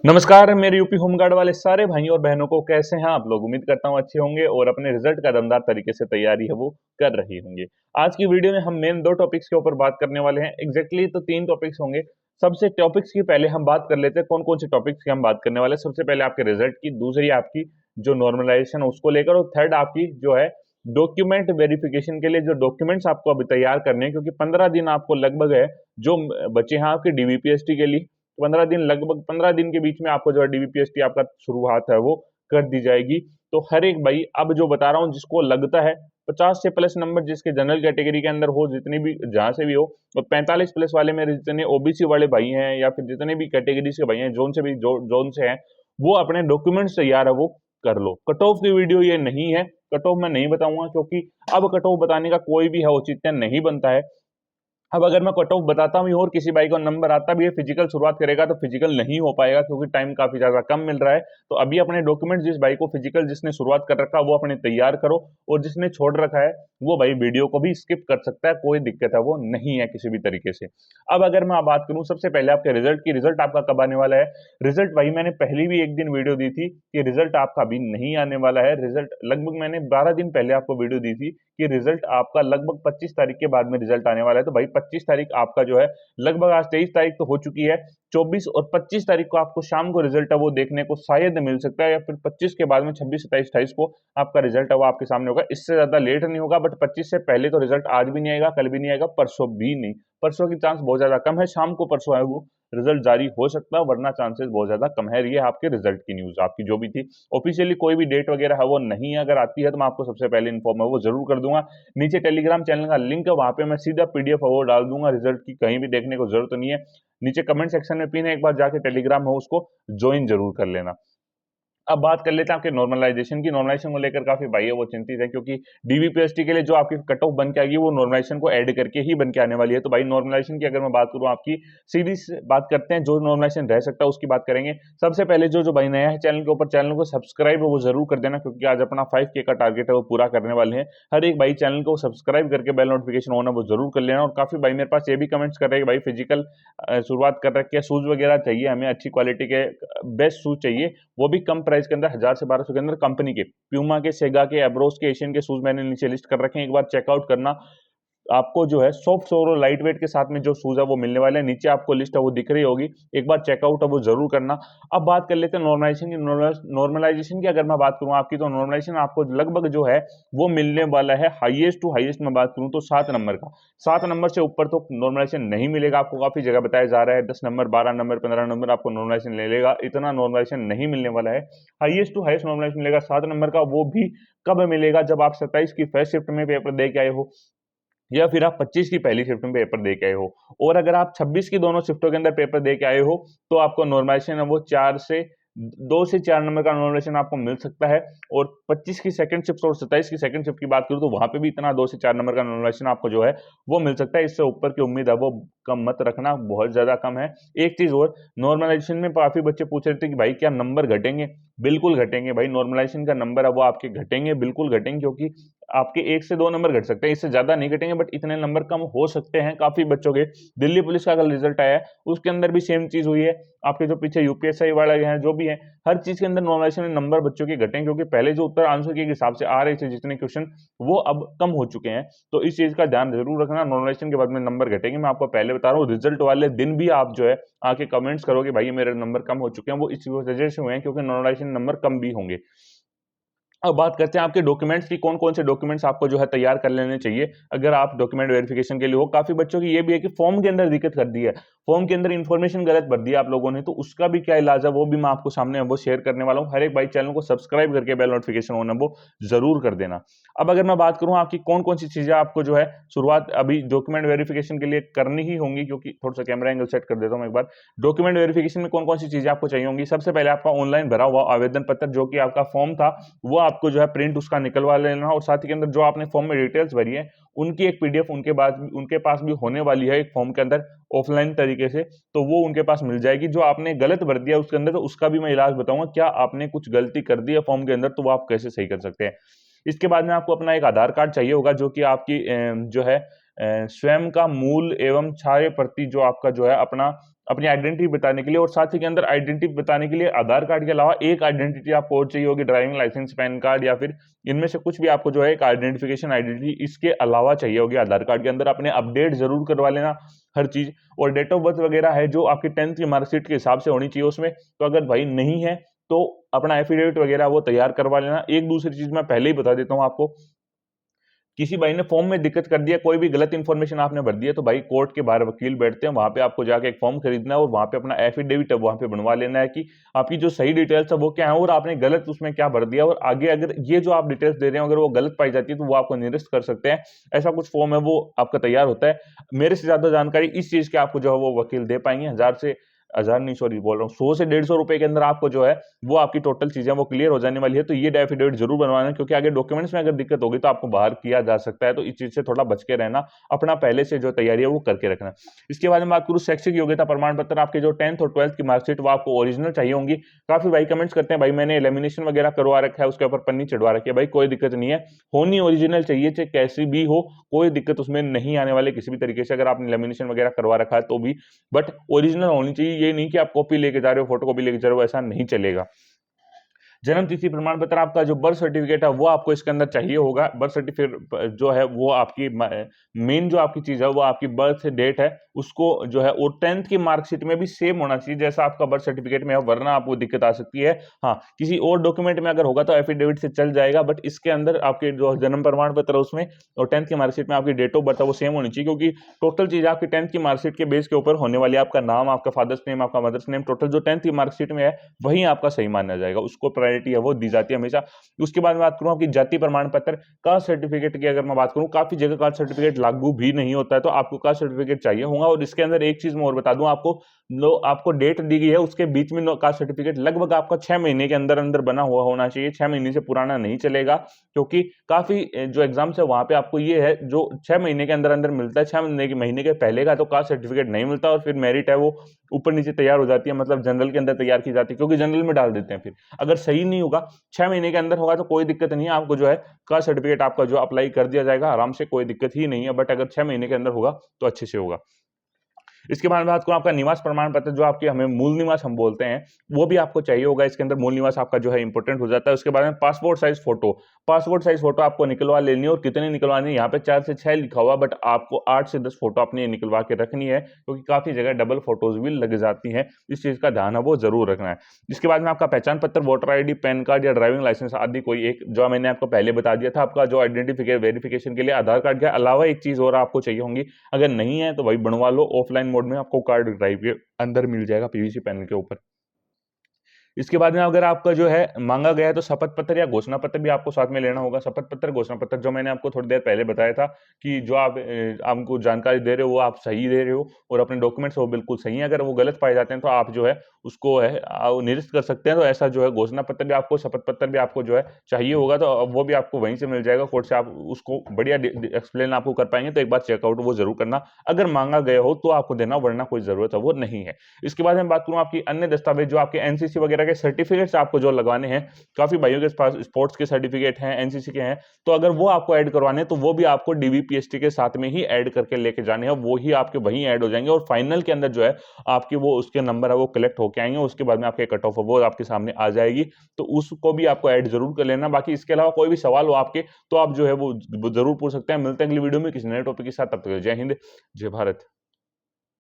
नमस्कार मेरे UP home guard वाले सारे भाइयों और बहनों को कैसे हैं आप लोग। उम्मीद करता हूं अच्छे होंगे और अपने रिजल्ट का दमदार तरीके से तैयारी है वो कर रही होंगे। आज की वीडियो में हम मेन दो टॉपिक्स के ऊपर बात करने वाले हैं। एग्जैक्टली तो तीन टॉपिक्स होंगे। सबसे टॉपिक्स की पहले हम बात कर लेते हैं कौन कौन से टॉपिक्स की हम बात करने वाले हैं। सबसे पहले आपके रिजल्ट की, दूसरी आपकी जो नॉर्मलाइजेशन है उसको लेकर, और थर्ड आपकी जो है डॉक्यूमेंट वेरिफिकेशन के लिए जो डॉक्यूमेंट्स आपको अभी तैयार करने हैं, क्योंकि 15 दिन आपको लगभग है जो बचे हैं आपके डीवीपीएसटी के लिए। 15 दिन, लगभग 15 दिन के बीच में आपको जो है डीवीपीएसटी आपका शुरुआत है वो कर दी जाएगी। तो हर एक भाई अब जो बता रहा हूँ जिसको लगता है 50 से प्लस नंबर, जिसके जनरल कैटेगरी के अंदर हो, जितनी भी जहां से भी हो, और 45 प्लस वाले मेरे जितने ओबीसी वाले भाई हैं या फिर जितने भी कैटेगरी से भाई हैं, जोन से भी जोन से हैं, वो अपने डॉक्यूमेंट्स तैयार है वो कर लो। कट ऑफ की वीडियो ये नहीं है, कट ऑफ मैं नहीं बताऊंगा, क्योंकि अब कट ऑफ बताने का कोई भी है औचित्य नहीं बनता है। अब अगर मैं कट ऑफ बताता भी हूँ और किसी भाई को नंबर आता भी है, फिजिकल शुरुआत करेगा तो फिजिकल नहीं हो पाएगा, क्योंकि टाइम काफी ज्यादा कम मिल रहा है। तो अभी अपने डॉक्यूमेंट, जिस भाई को फिजिकल जिसने शुरुआत कर रखा है वो अपने तैयार करो, और जिसने छोड़ रखा है वो भाई वीडियो को भी स्किप कर सकता है, कोई दिक्कत है वो नहीं है किसी भी तरीके से। अब अगर मैं बात करूं सबसे पहले आपके रिजल्ट की, रिजल्ट आपका कब आने वाला है। रिजल्ट भाई मैंने पहले भी एक दिन वीडियो दी थी कि रिजल्ट आपका अभी नहीं आने वाला है। रिजल्ट लगभग मैंने 12 दिन पहले आपको वीडियो दी थी कि रिजल्ट आपका लगभग 25 तारीख के बाद में रिजल्ट आने वाला है। तो भाई 25 तारीख आपका जो है, लगभग आज 23 तारीख तो हो चुकी है, 24 और 25 तारीख को आपको शाम को रिजल्ट है वो देखने को शायद मिल सकता है, या फिर 25 के बाद में 26, 27, 28 को आपका रिजल्ट है वो आपके सामने होगा। इससे ज्यादा लेट नहीं होगा, बट 25 से पहले तो रिजल्ट आज भी नहीं आएगा, कल भी नहीं आएगा, परसों भी नहीं। परसों की चांस बहुत ज्यादा कम है, शाम को परसों है वो रिजल्ट जारी हो सकता है, वरना चांसेस बहुत ज्यादा कम है। ये आपके रिजल्ट की न्यूज आपकी जो भी थी, ऑफिशियली कोई भी डेट वगैरह है वो नहीं है। अगर आती है तो मैं आपको सबसे पहले इन्फॉर्म है वो जरूर कर दूंगा। नीचे टेलीग्राम चैनल का लिंक है, वहां पे मैं सीधा पीडीएफ वो डाल दूंगा, रिजल्ट की कहीं भी देखने को जरूरत नहीं है। नीचे कमेंट सेक्शन में पिन है, एक बार जाके टेलीग्राम है उसको ज्वाइन जरूर कर लेना। अब बात कर लेते हैं आपके नॉर्मलाइजेशन की। नॉर्मलाइजेशन को लेकर काफी भाई है वो चिंतित है, क्योंकि डीबीपीएसटी के लिए जो आपकी कट ऑफ बन के आएगी वो नॉर्मलाइजेशन को ऐड करके ही बन के आने वाली है। तो भाई नॉर्मलाइजेशन की अगर मैं बात करूं आपकी, सीधी बात करते हैं जो नॉर्मलाइजेशन रह सकता है उसकी बात करेंगे। सबसे पहले जो जो भाई नया है चैनल के ऊपर, चैनल को सब्सक्राइब वो जरूर कर देना, क्योंकि आज अपना 5K का टारगेट है वो पूरा करने वाले हैं। हर एक भाई चैनल को सब्सक्राइब करके बेल नोटिफिकेशन होना वो जरूर कर लेना। और काफी भाई मेरे पास ये भी कमेंट्स कर रहे हैं भाई फिजिकल शुरुआत कर रखे हैं, शूज वगैरह चाहिए हमें, अच्छी क्वालिटी के बेस्ट शूज चाहिए, वो भी कम प्राइस के अंदर, 1000 से 1200 के अंदर, कंपनी के प्यूमा के, सेगा के, एब्रोस के, एशियन के शूज मैंने नीचे लिस्ट कर रखे हैं, एक बार चेकआउट करना। आपको जो है सॉफ्ट और लाइट वेट के साथ में जो शूज है वो मिलने वाले हैं। नीचे आपको लिस्ट है वो दिख रही होगी, एक बार चेकआउट है वो जरूर करना। अब बात कर लेते हैं नॉर्मलाइजेशन की। नॉर्मलाइजेशन की अगर मैं बात करूं आपकी, तो नॉर्मलाइजेशन आपको लगभग जो है वो मिलने वाला है, हाईएस्ट टू हाईएस्ट में बात करूं तो 7 नंबर का। 7 नंबर से ऊपर तो नॉर्मलाइजेशन नहीं मिलेगा आपको, काफी जगह बताया जा रहा है 10 नंबर, 12 नंबर, 15 नंबर आपको नॉर्मलाइजेशन ले लेगा, इतना नॉर्मलाइजेशन नहीं मिलने वाला है। हाईएस्ट टू हाईएस्ट नॉर्मलाइजेशन मिलेगा 7 नंबर का, वो भी कब मिलेगा, जब आप 27 की फर्स्ट शिफ्ट में पेपर दे के आए हो, या फिर आप 25 की पहली शिफ्ट में पेपर दे के आए हो। और अगर आप 26 की दोनों शिफ्टों के अंदर पेपर दे के आए हो, तो आपको नॉर्मलाइजेशन है वो 2 से 4 नंबर का नॉर्मलाइजेशन आपको मिल सकता है। और 25 की सेकंड शिफ्ट और 27 की सेकंड शिफ्ट की बात करूं तो वहां पे भी इतना 2 से 4 नंबर का नॉर्मलाइजेशन आपको जो है वो मिल सकता है। इससे ऊपर की उम्मीद है वो कम मत रखना, बहुत ज्यादा कम है। एक चीज और, नॉर्मलाइजेशन में काफी बच्चे पूछ रहे थे कि भाई क्या नंबर घटेंगे। बिल्कुल घटेंगे भाई, नॉर्मलाइजेशन का नंबर है वो आपके घटेंगे, बिल्कुल घटेंगे, क्योंकि आपके 1 से 2 नंबर घट सकते हैं, इससे ज्यादा नहीं घटेंगे, बट इतने नंबर कम हो सकते हैं काफी बच्चों के। दिल्ली पुलिस का कल रिजल्ट आया है, उसके अंदर भी सेम चीज हुई है। आपके जो पीछे यूपीएसआई वाले हैं जो भी है, हर चीज के अंदर नॉर्मलाइजेशन में नंबर बच्चों के घटे, क्योंकि पहले जो उत्तर आंसर के हिसाब से आ रहे थे जितने क्वेश्चन, वो अब कम हो चुके हैं। तो इस चीज का ध्यान जरूर रखना, नॉर्मलाइजेशन के बाद में नंबर घटेंगे। मैं आपको पहले बता रहा हूँ, रिजल्ट वाले दिन भी आप जो है आके कमेंट्स करोगे भाई मेरे नंबर कम हो चुके हैं, वो इस वजह से हुए हैं क्योंकि नॉर्मलाइजेशन नंबर कम भी होंगे। अब बात करते हैं आपके डॉक्यूमेंट्स की, कौन कौन से डॉक्यूमेंट्स आपको जो है तैयार कर लेने चाहिए अगर आप डॉक्यूमेंट वेरिफिकेशन के लिए हो। काफी बच्चों की ये भी है कि फॉर्म के अंदर दिक्कत कर दी है, फॉर्म के अंदर इन्फॉर्मेशन गलत भर दी आप लोगों ने, तो उसका भी क्या इलाज है वो भी मैं आपको सामने वो शेयर करने वाला हूँ। हर एक भाई चैनल को सब्सक्राइब करके बेल नोटिफिकेशन होना वो जरूर कर देना। अब अगर मैं बात करूं आपकी कौन कौन सी चीजें आपको जो है शुरुआत अभी डॉक्यूमेंट वेरिफिकेशन के लिए करनी ही होंगी, क्योंकि थोड़ा सा कैमरा एंगल सेट कर देता हूं एक बार। डॉक्यूमेंट वेरिफिकेशन में कौन कौन सी चीजें आपको चाहिए होंगी, सबसे पहले आपका ऑनलाइन भरा हुआ आवेदन पत्र, जो कि आपका फॉर्म था, वो आपको जो है प्रिंट उसका निकलवा लेना, और साथ ही के अंदर जो आपने फॉर्म में डिटेल्स भरी है उनकी एक पीडीएफ उनके पास भी होने वाली है एक फॉर्म के अंदर ऑफलाइन तरीके से, तो वो उनके पास मिल जाएगी। जो आपने गलत भर दिया उसके अंदर, तो उसका भी मैं इलाज बताऊंगा, क्या आपने कुछ गलती कर दी है फॉर्म के अंदर तो वो आप कैसे सही कर सकते हैं। इसके बाद में आपको अपना एक आधार कार्ड चाहिए होगा, जो कि आपकी जो है स्वयं का मूल एवं छाया प्रति जो आपका जो है अपना अपनी आइडेंटिटी बताने के लिए, और साथ ही के अंदर आइडेंटिटी बताने के लिए आधार कार्ड के अलावा एक आइडेंटिटी आपको और चाहिए होगी, ड्राइविंग लाइसेंस, पैन कार्ड या फिर इनमें से कुछ भी आपको जो है एक आइडेंटिफिकेशन आइडेंटिटी इसके अलावा चाहिए होगी आधार कार्ड के अंदर। अपने अपडेट जरूर करवा लेना हर चीज, और डेट ऑफ बर्थ वगैरह है जो आपकी 10th की मार्कशीट के हिसाब से होनी चाहिए उसमें। तो अगर भाई नहीं है तो अपना एफिडेविट वगैरह वो तैयार करवा लेना। एक दूसरी चीज मैं पहले ही बता देता हूँ आपको, किसी भाई ने फॉर्म में दिक्कत कर दिया, कोई भी गलत इन्फॉर्मेशन आपने भर दिया, तो भाई कोर्ट के बाहर वकील बैठते हैं, वहां पे आपको जाके एक फॉर्म खरीदना है और वहां पे अपना एफिडेविट वहां पे बनवा लेना है कि आपकी जो सही डिटेल्स है वो क्या है और आपने गलत उसमें क्या भर दिया, और आगे अगर ये जो आप डिटेल्स दे रहे हो अगर वो गलत पाई जाती है तो वो आपको निरस्त कर सकते हैं। ऐसा कुछ फॉर्म है वो आपका तैयार होता है। मेरे से ज्यादा जानकारी इस चीज के आपको जो है वो वकील दे पाएंगे। 1000 नहीं, सॉरी बोल रहा हूँ, 100 से 150 रुपए के अंदर आपको जो है वो आपकी टोटल चीजें वो क्लियर हो जाने वाली है। तो ये एफिडेविट जरूर बनवाना है, क्योंकि आगे डॉक्यूमेंट्स में अगर दिक्कत होगी तो आपको बाहर किया जा सकता है। तो इस चीज से थोड़ा बच के रहना, अपना पहले से जो तैयारी है वो करके रखना। इसके बाद में बात करूँ शैक्षिक योग्यता प्रमाण पत्र, आपके जो 10th और 12th की मार्कशीट वो आपको ओरिजिनल चाहिए होंगी। काफी भाई कमेंट्स करते हैं भाई मैंने लेमिनेशन वगैरह करवा रखा है, उसके ऊपर पन्नी चढ़वा रखी है। भाई कोई दिक्कत नहीं है, होनी ओरिजिनल चाहिए, चाहे कैसी भी हो, कोई दिक्कत उसमें नहीं आने वाले किसी भी तरीके से, अगर आपने लेमिनेशन वगैरह करवा रखा है तो भी। बट ओरिजिनल होनी चाहिए, ये नहीं कि आप कॉपी लेके जा रहे हो, फोटो कॉपी लेके जा रहे हो, ऐसा नहीं चलेगा। जन्म तिथि प्रमाण पत्र, आपका जो बर्थ सर्टिफिकेट है वो आपको इसके अंदर चाहिए होगा। बर्थ सर्टिफिकेट जो है वो आपकी मेन जो आपकी चीज है वो आपकी बर्थ डेट है, उसको जो है वो 10th की मार्कशीट में भी सेम होना चाहिए जैसा आपका बर्थ सर्टिफिकेट में है, वरना आपको दिक्कत आ सकती है। हाँ, किसी और डॉक्यूमेंट में अगर होगा तो एफिडेविट से चल जाएगा, बट इसके अंदर आपके जो जन्म प्रमाण पत्र है उसमें और 10th की मार्कशीट में आपकी डेट ऑफ बर्थ है वो सेम होनी चाहिए, क्योंकि टोटल चीज आपकी 10th की मार्कशीट के बेस के ऊपर होने वाली है। आपका नाम, आपका फादर्स नेम, आपका मदर्स नेम, टोटल जो 10th की मार्कशीट में है वही आपका सही माना जाएगा, उसको प्रायोरिटी है वो दी जाती है हमेशा। उसके बाद बात करूं आपकी जाति प्रमाण पत्र, कास्ट सर्टिफिकेट की अगर मैं बात करूं, काफी जगह कास्ट सर्टिफिकेट लागू भी नहीं होता है, तो आपको कास्ट सर्टिफिकेट चाहिए होगा। और इसके अंदर एक चीज मैं और बता दूं आपको, आपको डेट दी गई है उसके बीच में कास्ट सर्टिफिकेट लगभग आपका 6 महीने के अंदर अंदर बना हुआ होना चाहिए, 6 महीने से पुराना नहीं चलेगा, क्योंकि काफी जो एग्जाम्स है वहां पे आपको ये है जो 6 महीने के अंदर अंदर मिलता है, 6 महीने के पहले का तो कास्ट सर्टिफिकेट नहीं मिलता, और फिर मेरिट है वो ऊपर नीचे तैयार हो जाती है, मतलब जनरल के अंदर तैयार की जाती है, क्योंकि जनरल में डाल देते हैं। फिर अगर सही नहीं होगा, 6 महीने के अंदर होगा तो कोई दिक्कत नहीं है, आपको जो है कास्ट सर्टिफिकेट आपका जो अप्लाई कर दिया जाएगा आराम से, कोई दिक्कत ही नहीं है। बट अगर 6 महीने के अंदर होगा तो अच्छे से होगा। इसके बाद बात करूं आपका निवास प्रमाण पत्र, जो आपके हमें मूल निवास हम बोलते हैं, वो भी आपको चाहिए होगा। इसके अंदर मूल निवास आपका जो है इंपॉर्टेंट हो जाता है। उसके बाद में passport size photo, passport size photo आपको निकलवा लेनी है, और कितनी निकलवानी है यहाँ पे 4 से 6 लिखा हुआ, बट आपको 8 से 10 फोटो अपनी निकलवा के रखनी है, क्योंकि काफी जगह डबल फोटोज भी लग जाती हैं, इस चीज का ध्यान है वो जरूर रखना है। इसके बाद में आपका पहचान पत्र, वोटर आईडी, पैन कार्ड या ड्राइविंग लाइसेंस आदि कोई एक, जो मैंने आपको पहले बता दिया था, आपका जो आइडेंटिफिकेशन वेरिफिकेशन के लिए आधार कार्ड के अलावा एक चीज और आपको चाहिए होंगी, अगर नहीं है तो भाई बनवा लो, ऑफलाइन मोड में आपको कार्ड ड्राइव के अंदर मिल जाएगा पीवीसी पैनल के ऊपर। इसके बाद में अगर आपका जो है मांगा गया है तो शपथ पत्र या घोषणा पत्र भी आपको साथ में लेना होगा। शपथ पत्र, घोषणा पत्र जो मैंने आपको थोड़ी देर पहले बताया था कि जो आप हमको जानकारी दे रहे हो वो आप सही दे रहे हो और अपने डॉक्यूमेंट्स वो बिल्कुल सही है। अगर वो गलत पाए जाते हैं तो आप जो है उसको है निरस्त कर सकते हैं। तो ऐसा जो है घोषणा पत्र भी आपको, शपथ पत्र भी आपको जो है चाहिए होगा, तो वो भी आपको वहीं से मिल जाएगा कोर्ट से, आप उसको बढ़िया एक्सप्लेन आपको कर पाएंगे। तो एक बार चेकआउट वो जरूर करना, अगर मांगा गया हो तो आपको देना, वरना कोई जरूरत है वो नहीं है। इसके बाद मैं बात करूं आपकी अन्य दस्तावेज, जो आपके एनसीसी वगैरह के सर्टिफिकेट्स आपको जो लगवाने हैं, काफी भाइयों के पास स्पोर्ट्स के सर्टिफिकेट हैं, एनसीसी के हैं, तो अगर वो आपको ऐड करवाने तो वो भी आपको डीवीपीएसटी के साथ में ही ऐड करके लेके जाने हैं, वो ही आपके वहीं ऐड हो जाएंगे और फाइनल के अंदर जो है आपके वो उसके नंबर है वो कलेक्ट होके आएंगे। उसके बाद में आपके कट ऑफ वो आपके सामने आ जाएगी, तो उसको भी आपको ऐड जरूर कर लेना। बाकी इसके अलावा कोई भी सवाल हो आपके तो आप जो है वो जरूर पूछ सकते हैं। मिलते हैं अगली वीडियो में किसी नए टॉपिक के साथ, तब तक जय हिंद, जय भारत।